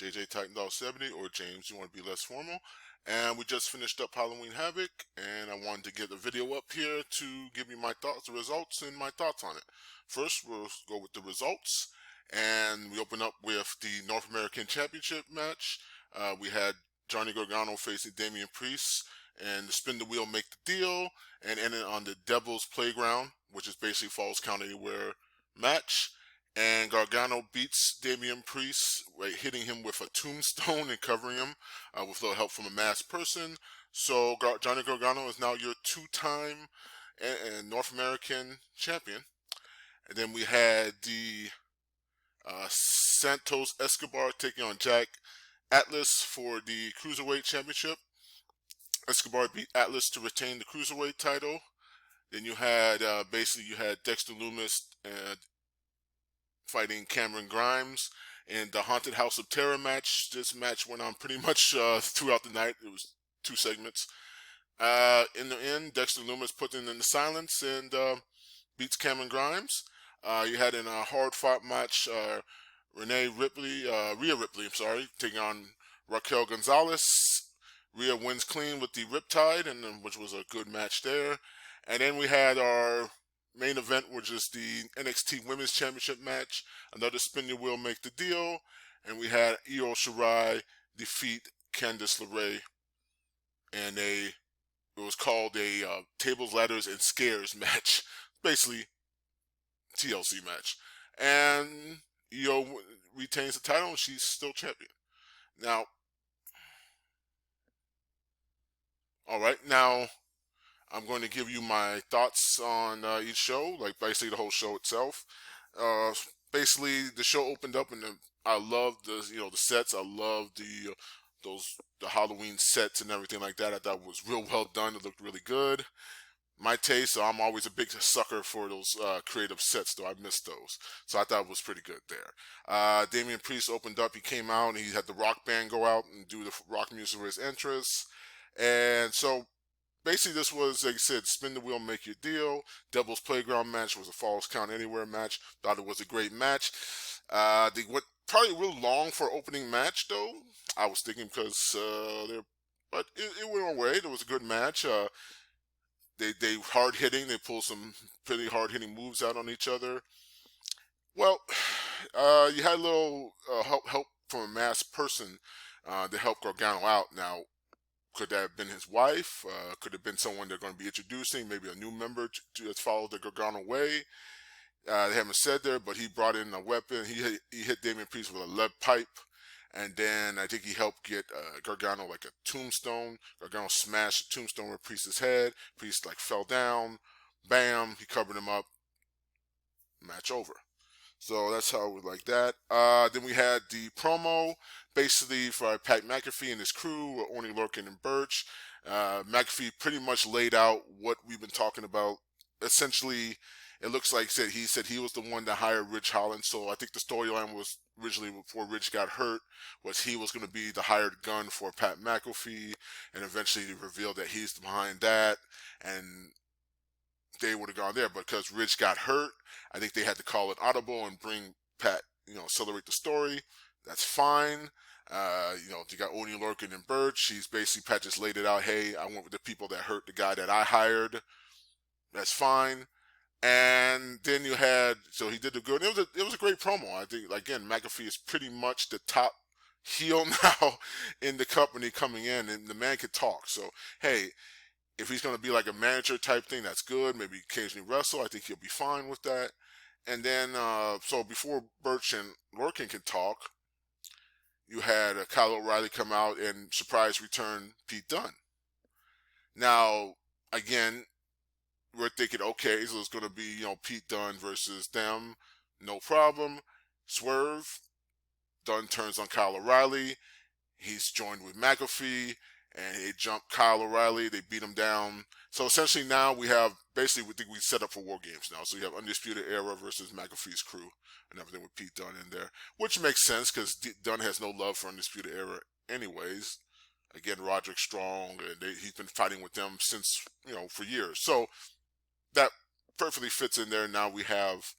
JJ Titan Dog 70, or James, you want to be less formal. And we just finished up Halloween Havoc, and I wanted to get a video up here to give you my thoughts, the results, and my thoughts on it. First, we'll go with the results, and we open up with the North American Championship match. We had Johnny Gargano facing Damian Priest, and the spin the wheel make the deal, and ended on the Devil's Playground, which is basically Falls Count Anywhere match. And Gargano beats Damian Priest, right, hitting him with a tombstone and covering him with a little help from a masked person. So Johnny Gargano is now your two-time North American champion. And then we had the Santos Escobar taking on Jack Atlas for the Cruiserweight Championship. Escobar beat Atlas to retain the Cruiserweight title. Then you had you had Dexter Lumis fighting Cameron Grimes in the Haunted House of Terror match. This match went on pretty much throughout the night. It was 2 segments. In the end, Dexter Lumis put in the silence and beats Cameron Grimes. You had in a hard-fought match Rhea Ripley, taking on Raquel Gonzalez. Rhea wins clean with the Riptide, which was a good match there. And then we had our main event, which is the NXT Women's Championship match. Another spin the wheel make the deal. And we had Shirai defeat Candice LeRae. And it was called a Tables, Ladders, and Scares match. Basically, TLC match. And Io retains the title, and she's still champion. Now, alright, now I'm going to give you my thoughts on each show, like basically the whole show itself. Basically, the show opened up, and I loved the sets. I loved the Halloween sets and everything like that. I thought it was real well done. It looked really good. My taste, so I'm always a big sucker for those creative sets, though I missed those. So I thought it was pretty good there. Damian Priest opened up. He came out, and he had the rock band go out and do the rock music for his entrance. And so basically, this was, like I said, spin the wheel, make your deal. Devil's Playground match was a Falls Count Anywhere match. Thought it was a great match. They went probably real long for opening match, though. I was thinking because but it went away. It was a good match. They hard hitting. They pulled some pretty hard hitting moves out on each other. Well, you had a little help from a masked person to help Gargano out. Now, could that have been his wife? Could have been someone they're going to be introducing, maybe a new member to follow the Gargano way. They haven't said there, but he brought in a weapon. He hit Damian Priest with a lead pipe, and then I think he helped get Gargano like a tombstone. Gargano smashed the tombstone with Priest's head. Priest fell down. Bam! He covered him up. Match over. So that's how we like that. Then we had the promo, basically for Pat McAfee and his crew, Oney Lorcan and Birch. McAfee pretty much laid out what we've been talking about. Essentially, it looks like he said he was the one that hired Ridge Holland. So I think the storyline was originally, before Ridge got hurt, was he was going to be the hired gun for Pat McAfee, and eventually they revealed that he's behind that, and they would have gone there, but because Ridge got hurt, I think they had to call it audible and bring Pat, accelerate the story. That's fine. You got Oney Lorcan and Birch. Pat just laid it out. Hey, I went with the people that hurt the guy that I hired. That's fine. And then you had, so he did the good. It was a great promo. I think, again, McAfee is pretty much the top heel now in the company coming in, and the man could talk. So, hey, if he's going to be like a manager type thing, that's good. Maybe occasionally wrestle. I think he'll be fine with that. And then, so before Birch and Lorcan can talk, you had Kyle O'Reilly come out and surprise return Pete Dunne. Now, again, we're thinking, okay, so it's going to be, Pete Dunne versus them. No problem. Swerve. Dunne turns on Kyle O'Reilly. He's joined with McAfee. And they jump Kyle O'Reilly. They beat him down. So essentially now we have, we think we set up for War Games now. So you have Undisputed Era versus McAfee's crew and everything with Pete Dunne in there. Which makes sense because Dunne has no love for Undisputed Era anyways. Again, Roderick Strong, and he's been fighting with them since, for years. So that perfectly fits in there. Now we have,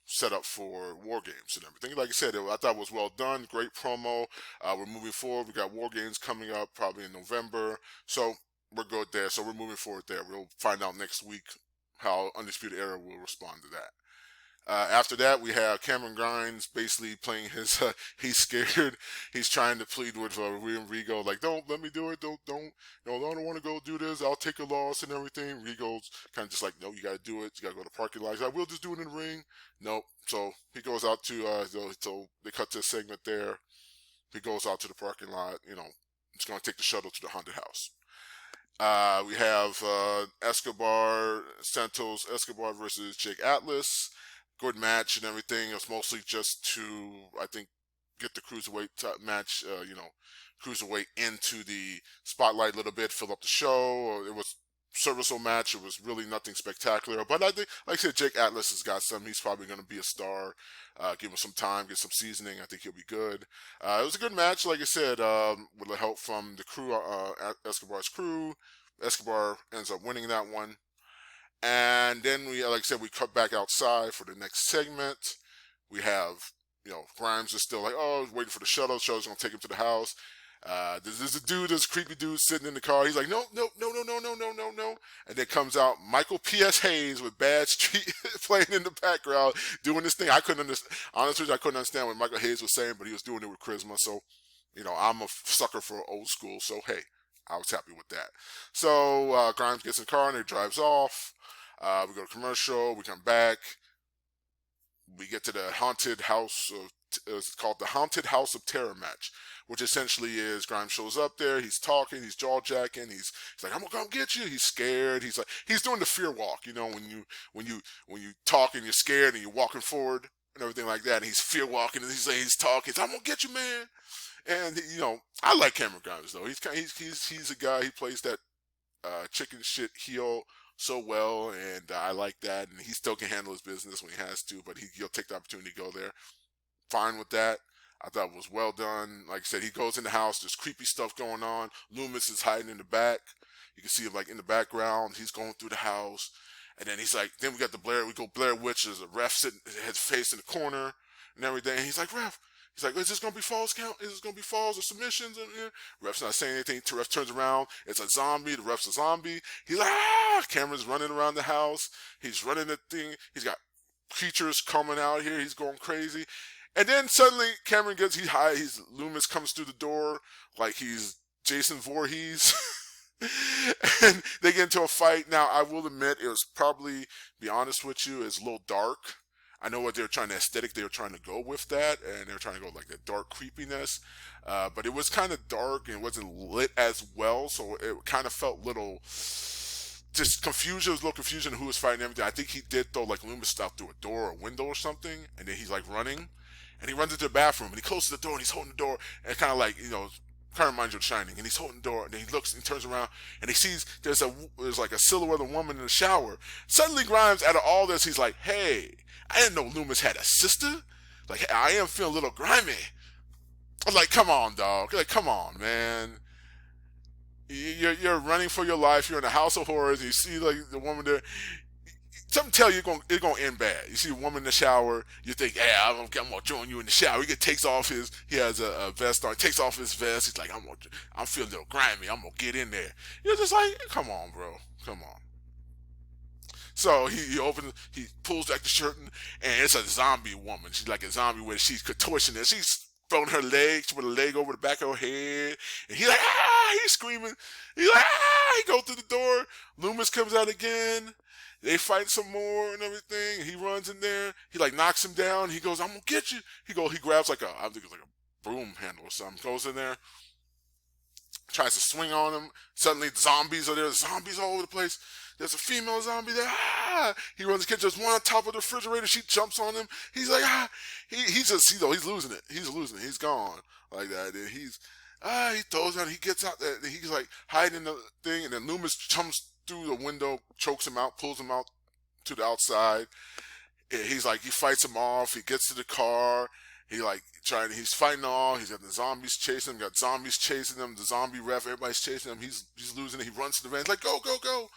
set up for War Games and everything. Like I said, I thought it was well done. Great promo. We're moving forward. We got War Games coming up probably in November. So we're good there. So we're moving forward there. We'll find out next week how Undisputed Era will respond to that. After that, we have Cameron Grimes basically playing his, he's scared. He's trying to plead with Rhea and Rigo, like, don't let me do it. I don't want to go do this. I'll take a loss and everything. Rigo's kind of just like, no, you got to do it. You got to go to the parking lot. He's like, we'll just do it in the ring. Nope. So he goes out to, so they cut this segment there. He goes out to the parking lot, it's going to take the shuttle to the haunted house. We have Escobar, Santos Escobar versus Jake Atlas. Good match and everything. It was mostly just to, I think, get the cruiserweight match, cruiserweight into the spotlight a little bit, fill up the show. It was a serviceable match. It was really nothing spectacular. But I think, like I said, Jake Atlas has got some. He's probably going to be a star. Give him some time, get some seasoning. I think he'll be good. It was a good match, like I said, with the help from the crew, Escobar's crew. Escobar ends up winning that one. And then we, like I said, we cut back outside for the next segment. We have, Grimes is still like, oh, waiting for the shuttle. The shuttle's going to take him to the house. There's a dude, this creepy dude sitting in the car. He's like, no. And then comes out Michael P.S. Hayes with Bad Street playing in the background, doing this thing. I couldn't understand. Honestly, I couldn't understand what Michael Hayes was saying, but he was doing it with charisma. So, I'm a sucker for old school. So, hey, I was happy with that. So, Grimes gets in the car and he drives off. We go to commercial. We come back. We get to the haunted house of, it's called the Haunted House of Terror match, which essentially is Grimes shows up there. He's talking. He's jaw jacking. He's like, I'm gonna come get you. He's scared. He's like, he's doing the fear walk. When you talk and you're scared and you're walking forward and everything like that. And he's fear walking and he's talking. He's, I'm gonna get you, man. And I like Cameron Grimes though. He's a guy. He plays that chicken shit heel so well, and I like that. And he still can handle his business when he has to, but he'll take the opportunity to go there. Fine with that. I thought it was well done. Like I said, he goes in the house. There's creepy stuff going on. Lumis is hiding in the back. You can see him like in the background. He's going through the house, and then he's like, then we got the Blair. We go Blair Witch. There's a ref sitting, his face in the corner, and everything. And he's like, ref. He's like, is this going to be falls count? Is this going to be falls or submissions? And, ref's not saying anything. Ref turns around. It's a zombie. The ref's a zombie. He's like, ah! Cameron's running around the house. He's running the thing. He's got creatures coming out here. He's going crazy. And then suddenly Cameron Loomis comes through the door like he's Jason Voorhees. And they get into a fight. Now, I will admit, it was probably, be honest with you, it's a little dark. I know what they were trying to aesthetic, they were trying to go with that, and they were trying to go like the dark creepiness. But it was kind of dark and it wasn't lit as well, so it kind of felt little, just confusion. It was a little confusion who was fighting everything. I think he did though, like Loomis stopped through a door or a window or something, and then he's like running, and he runs into the bathroom, and he closes the door, and he's holding the door, and kind of like, kind of reminds you of Shining, and he's holding the door, and then he looks and turns around, and he sees there's like a silhouette of a woman in the shower. Suddenly Grimes, out of all this, he's like, hey, I didn't know Loomis had a sister. Like, hey, I am feeling a little grimy. I'm like, come on, dog. Like, come on, man. You're running for your life. You're in a house of horrors. You see like the woman there. Something tell you it's gonna end bad. You see a woman in the shower. You think, hey, I'm gonna join you in the shower. He has a vest on. He takes off his vest. He's like, I'm feeling a little grimy. I'm gonna get in there. You're just like, come on, bro. Come on. So he pulls back the shirt, and it's a zombie woman. She's like a zombie where she's contortionist. She's throwing her legs, with a leg over the back of her head. And he's like, ah! He's screaming. He's like, ah! He goes through the door. Loomis comes out again. They fight some more and everything. He runs in there. He like knocks him down. He goes, I'm gonna get you. He grabs I think it's like a broom handle or something. Goes in there. Tries to swing on him. Suddenly zombies are there. Zombies all over the place. There's a female zombie there. Ah! He runs the kitchen. There's one on top of the refrigerator. She jumps on him. He's like, ah! He's losing it. He's losing it. He's gone like that. And he throws out. He gets out there. He's like hiding in the thing. And then Loomis jumps through the window, chokes him out, pulls him out to the outside. He fights him off. He gets to the car. He's fighting off. He's got the zombies chasing him. Got zombies chasing him. The zombie ref, everybody's chasing him. He's losing it. He runs to the van. He's like, go, go, go.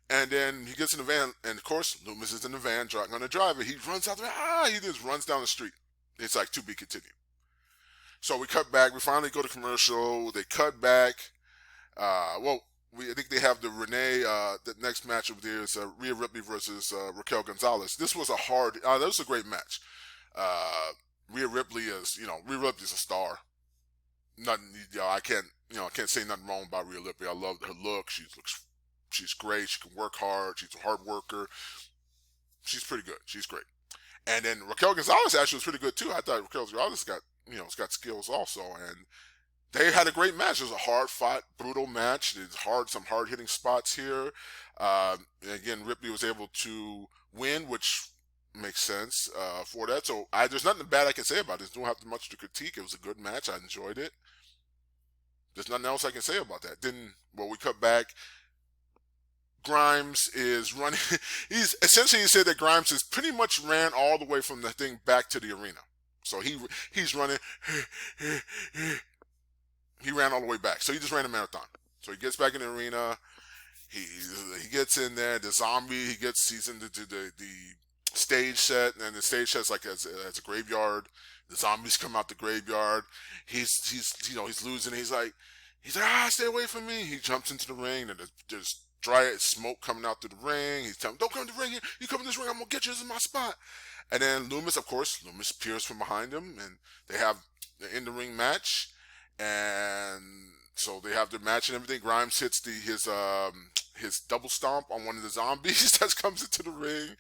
And then he gets in the van, and of course, Lumis is in the van, going to drive it. He runs out there, he just runs down the street. It's like, to be continued. So we cut back. We finally go to commercial. They cut back. Well, I think they have the Renee. The next match over there is Rhea Ripley versus Raquel Gonzalez. This was a hard. That was a great match. Rhea Ripley is, Rhea Ripley is a star. Nothing, I can't say nothing wrong about Rhea Ripley. I love her look. She's great. She can work hard. She's a hard worker. She's pretty good. She's great. And then Raquel Gonzalez actually was pretty good too. I thought Raquel Gonzalez got skills also, and they had a great match. It was a hard fought, brutal match. There's some hard hitting spots here. Again, Ripley was able to win, which makes sense for that. So there's nothing bad I can say about this. Don't have much to critique. It was a good match. I enjoyed it. There's nothing else I can say about that. Then, we cut back. Grimes is running. He said that Grimes has pretty much ran all the way from the thing back to the arena. So he's running. He ran all the way back. So he just ran a marathon. So he gets back in the arena. He gets in there. The zombie. He's into the stage set, and the stage set's like as a graveyard. The zombies come out the graveyard. He's losing. He's like, stay away from me. He jumps into the ring, and there's dry smoke coming out through the ring. He's telling him, don't come to the ring. You come in this ring, I'm gonna get you. This is my spot. And then Lumis appears from behind him, and they have the in the ring match. And so they have their match and everything. Grimes hits his double stomp on one of the zombies that comes into the ring,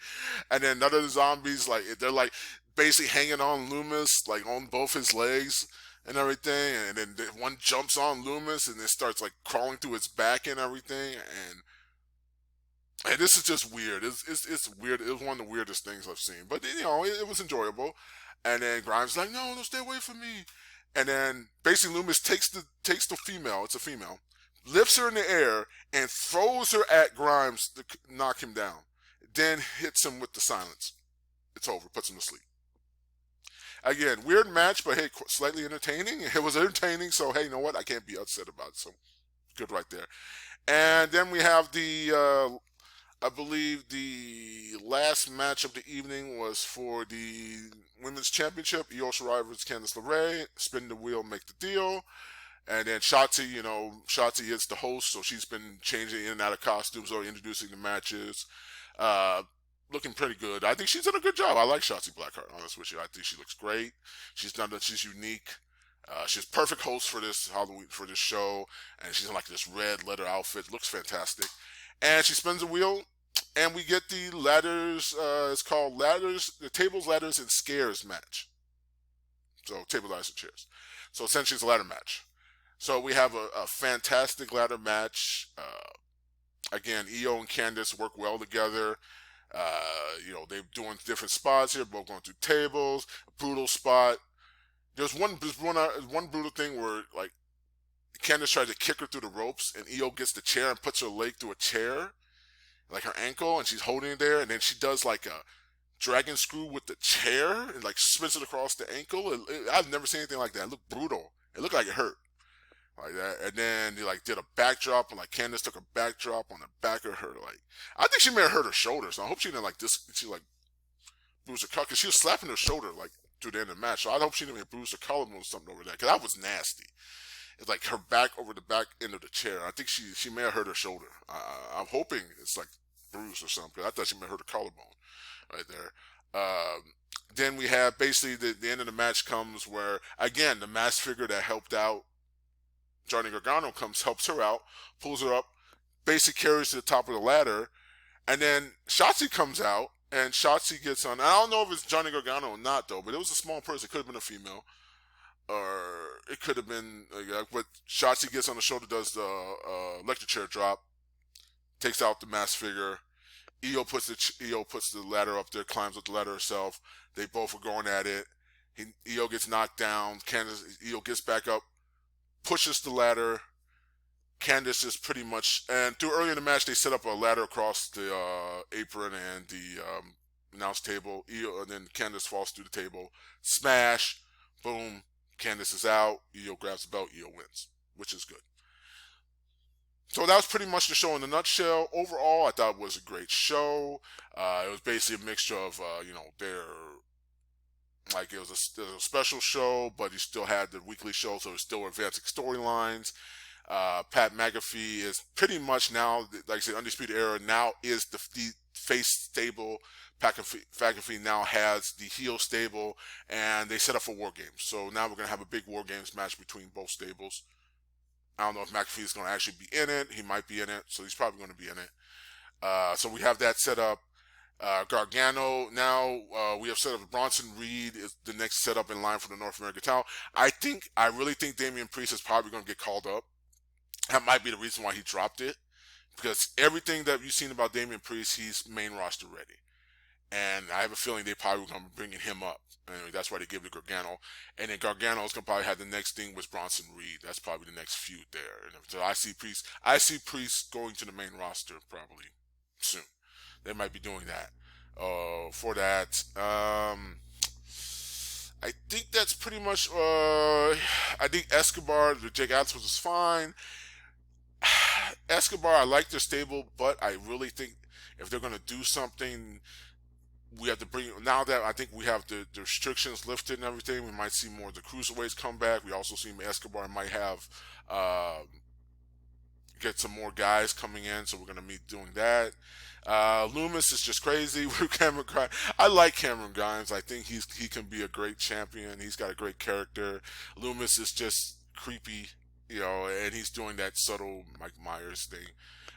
and then none of the zombies they're basically hanging on Lumis on both his legs and everything. And then one jumps on Lumis and it starts crawling through his back and everything. And this is just weird. It's weird. It was one of the weirdest things I've seen, but it was enjoyable. And then Grimes is like, no, stay away from me. And then basically Lumis takes the female. It's a female. Lifts her in the air and throws her at Grimes to knock him down. Then hits him with the silence. It's over. Puts him to sleep. Again, weird match, but hey, slightly entertaining. It was entertaining, so hey, you know what? I can't be upset about it. So good right there. And then we have I believe the last match of the evening was for the Women's Championship. Io Shirai versus Candice LeRae. Spin the wheel, make the deal. And then Shotzi is the host, so she's been changing in and out of costumes or introducing the matches. Looking pretty good. I think she's done a good job. I like Shotzi Blackheart, honest with you. I think she looks great. She's unique. She's perfect host for this Halloween, for this show. And she's in this red leather outfit. Looks fantastic. And she spins the wheel, and we get the ladders. It's called the tables, ladders, and scares match. So table, ladders, and chairs. So essentially, it's a ladder match. So we have a fantastic ladder match. Again, Io and Candice work well together. They're doing different spots here, both going through tables. A brutal spot. There's one brutal thing where Candice tries to kick her through the ropes, and Io gets the chair and puts her leg through a chair, her ankle, and she's holding it there, and then she does a dragon screw with the chair and spins it across the ankle. I've never seen anything like that. It looked brutal. It looked like it hurt. Like that, and then they did a backdrop, and Candice took a backdrop on the back of her. I think she may have hurt her shoulder, so I hope she didn't she bruised her cut, because she was slapping her shoulder through the end of the match. So I hope she didn't bruise her collarbone or something over there, because that was nasty. It's her back over the back end of the chair. I think she may have hurt her shoulder. I'm hoping it's bruised or something, because I thought she may have hurt her collarbone right there. Then we have basically the end of the match comes where, again, the masked figure that helped out Johnny Gargano helps her out, pulls her up, basically carries to the top of the ladder, and then Shotzi comes out, and Shotzi gets on. I don't know if it's Johnny Gargano or not, though, but it was a small person. It could have been a female, or it could have been. But Shotzi gets on the shoulder, does the electric chair drop, takes out the masked figure. Io puts the ladder up there, climbs up the ladder herself. They both are going at it. Io gets knocked down. Io gets back up, pushes the ladder. Candice is pretty much, and through early in the match, they set up a ladder across the apron and the announce table. And then Candice falls through the table. Smash. Boom. Candice is out. Io grabs the belt. Io wins, which is good. So that was pretty much the show in a nutshell. Overall, I thought it was a great show. It was basically a mixture of, their it was a special show, but he still had the weekly show, so it's still advancing storylines. Pat McAfee is pretty much now, like I said, Undisputed Era now is the face stable. Pat McAfee now has the heel stable, and they set up for War Games. So now we're going to have a big War Games match between both stables. I don't know if McAfee is going to actually be in it. He might be in it, so he's probably going to be in it. So we have that set up. Gargano, now we have set up Bronson Reed is the next setup in line for the North American title. I really think Damian Priest is probably going to get called up. That might be the reason why he dropped it. Because everything that you've seen about Damian Priest, he's main roster ready. And I have a feeling they probably going to be bringing him up. Anyway, that's why they give it to Gargano. And then Gargano's going to probably have the next thing with Bronson Reed. That's probably the next feud there. And so I see Priest going to the main roster probably soon. They might be doing that. For that, I think that's pretty much. I think Escobar, the Jake Atlas was fine. Escobar, I like their stable, but I really think if they're going to do something, we have to bring. Now that I think we have the restrictions lifted and everything, we might see more of the cruiserweights come back. We also see Escobar might have get some more guys coming in, so we're going to be doing that. Lumis is just crazy with Cameron Grimes. I like Cameron Grimes. I think he can be a great champion. He's got a great character. Lumis is just creepy, and he's doing that subtle Mike Myers thing.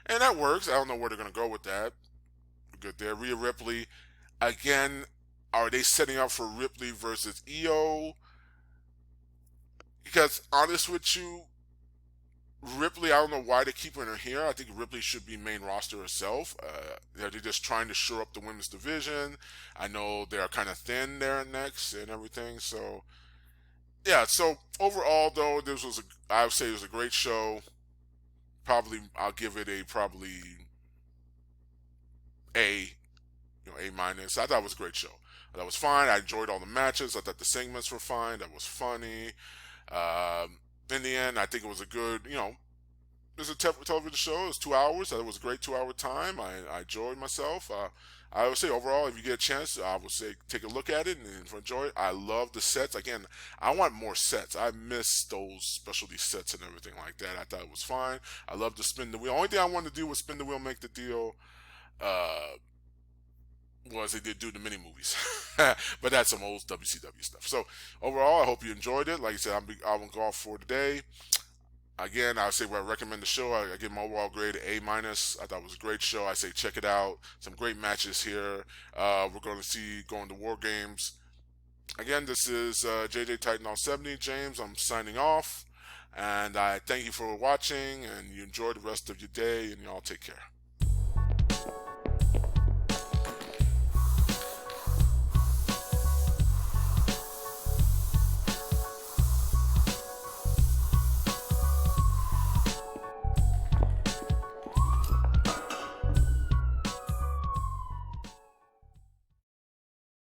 And that works. I don't know where they're going to go with that. Good there. Rhea Ripley. Again, are they setting up for Ripley versus EO? Because, honest with you, Ripley, I don't know why they're keeping her here. I think Ripley should be main roster herself. They're just trying to shore up the women's division. I know they're kind of thin there next and everything. So, yeah. So overall, though, I would say it was a great show. Probably, I'll give it probably A, A minus. I thought it was a great show. That was fine. I enjoyed all the matches. I thought the segments were fine. That was funny. In the end, I think it was a good, it's a television show. It was 2 hours. It was a great 2 hour time. I enjoyed myself. I would say overall, if you get a chance, I would say take a look at it and enjoy it. I love the sets. Again, I want more sets. I miss those specialty sets and everything like that. I thought it was fine. I love to spin the wheel. Only thing I wanted to do was spin the wheel, make the deal. Was they did do the mini movies, but that's some old WCW stuff. So overall, I hope you enjoyed it. Like I said, I will go off for today. Again, I would say I recommend the show. I give my overall grade A minus. I thought it was a great show. I say check it out. Some great matches here. We're going to see going to War Games. Again, this is JJ Titan all 70. James, I'm signing off. And I thank you for watching, and you enjoy the rest of your day, and y'all take care.